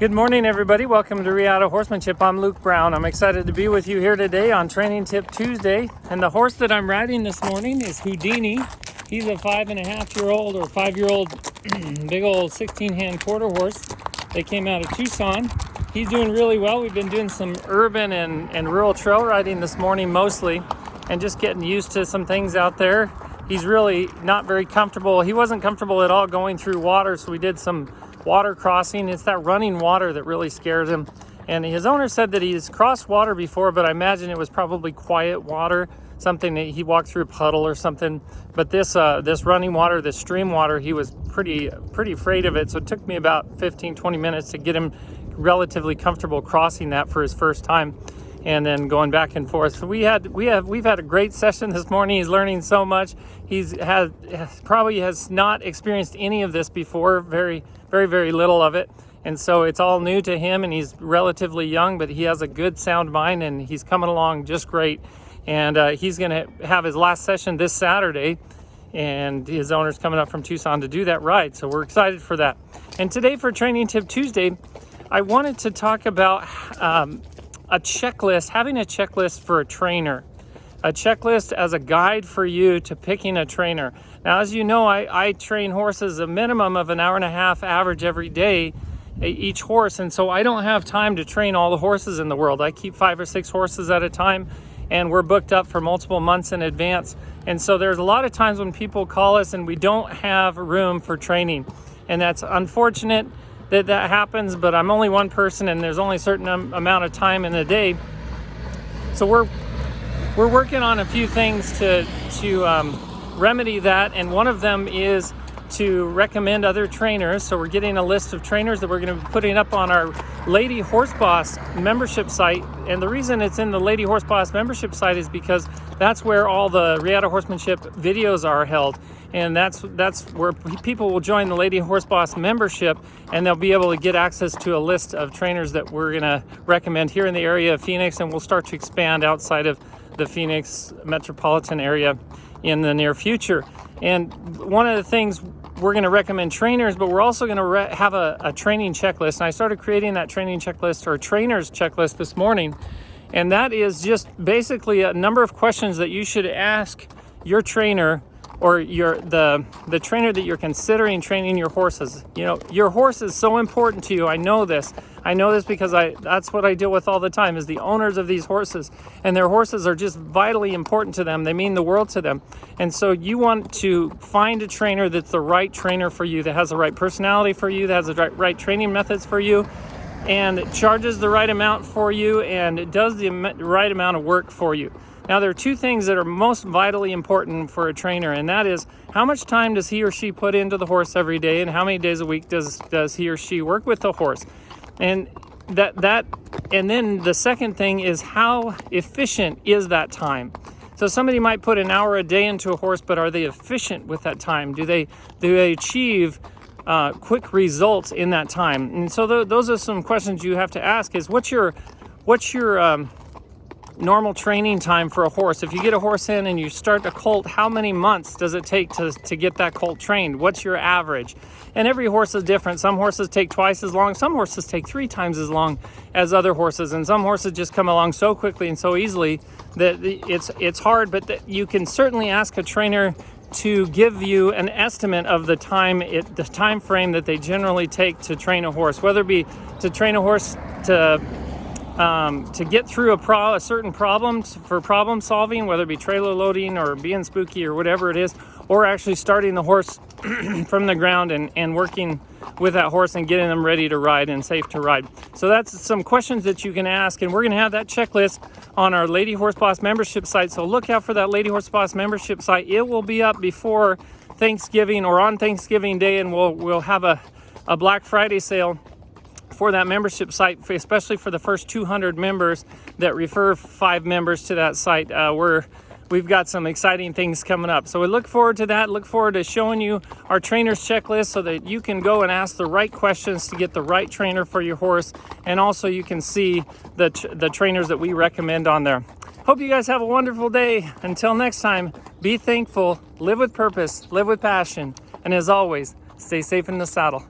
Good morning, everybody. Welcome to Reata Horsemanship. I'm Luke Brown. I'm excited to be with you here today on Training Tip Tuesday. And the horse that I'm riding this morning is Houdini. He's a 5.5-year-old or 5-year-old big old 16-hand quarter horse. They came out of Tucson. He's doing really well. We've been doing some urban and rural trail riding this morning mostly, and just getting used to some things out there. He's really not very comfortable. He wasn't comfortable at all going through water, so we did some water crossing. It's that running water that really scares him. And his owner said that he's crossed water before, but I imagine it was probably quiet water, something that he walked through a puddle or something. But this running water, this stream water, he was pretty afraid of it. So it took me about 15-20 minutes to get him relatively comfortable crossing that for his first time, and then going back and forth. So we've had a great session this morning. He's learning so much. Probably has not experienced any of this before, very little of it. And so it's all new to him, and he's relatively young, but he has a good sound mind, and he's coming along just great. And he's going to have his last session this Saturday, and his owner's coming up from Tucson to do that ride. So we're excited for that. And today for Training Tip Tuesday, I wanted to talk about a checklist, having a checklist for a trainer. A checklist as a guide for you to picking a trainer. Now, as you know, I train horses a minimum of an hour and a half average every day, each horse. And so I don't have time to train all the horses in the world. I keep 5 or 6 horses at a time, and we're booked up for multiple months in advance. And so there's a lot of times when people call us and we don't have room for training. And that's unfortunate that happens, but I'm only one person and there's only a certain amount of time in a day. So we're working on a few things to remedy that, and one of them is to recommend other trainers. So we're getting a list of trainers that we're going to be putting up on our Lady Horse Boss membership site. And the reason it's in the Lady Horse Boss membership site is because that's where all the Reata Horsemanship videos are held. And that's where people will join the Lady Horse Boss membership, and they'll be able to get access to a list of trainers that we're going to recommend here in the area of Phoenix, and we'll start to expand outside of the Phoenix metropolitan area in the near future. And one of the things, we're going to recommend trainers, but we're also going to have a training checklist. And I started creating that training checklist, or trainer's checklist, this morning. And that is just basically a number of questions that you should ask your trainer, or the trainer that you're considering training your horses. You know, your horse is so important to you. I know this because that's what I deal with all the time, is the owners of these horses. And their horses are just vitally important to them. They mean the world to them. And so you want to find a trainer that's the right trainer for you, that has the right personality for you, that has the right training methods for you, and charges the right amount for you, and does the right amount of work for you. Now, there are two things that are most vitally important for a trainer, and that is, how much time does he or she put into the horse every day, and how many days a week does he or she work with the horse? And and then the second thing is, how efficient is that time? So somebody might put an hour a day into a horse, but are they efficient with that time? Do they achieve quick results in that time? And so those are some questions you have to ask. Is what's your normal training time for a horse? If you get a horse in and you start a colt, how many months does it take to get that colt trained? What's your average? And every horse is different. Some horses take twice as long. Some horses take 3 times as long as other horses. And some horses just come along so quickly and so easily that it's hard, but that you can certainly ask a trainer to give you an estimate of the time frame that they generally take to train a horse, whether it be to train a horse to get through a certain problem, for problem solving, whether it be trailer loading or being spooky or whatever it is, or actually starting the horse from the ground and working with that horse and getting them ready to ride and safe to ride. So that's some questions that you can ask, and we're going to have that checklist on our Lady Horse Boss membership site. So look out for that Lady Horse Boss membership site. It will be up before Thanksgiving or on Thanksgiving Day, and we'll have a Black Friday sale for that membership site, especially for the first 200 members that refer 5 members to that site. We've got some exciting things coming up. So we look forward to that. Look forward to showing you our trainer's checklist so that you can go and ask the right questions to get the right trainer for your horse. And also you can see the trainers that we recommend on there. Hope you guys have a wonderful day. Until next time, be thankful, live with purpose, live with passion, and as always, stay safe in the saddle.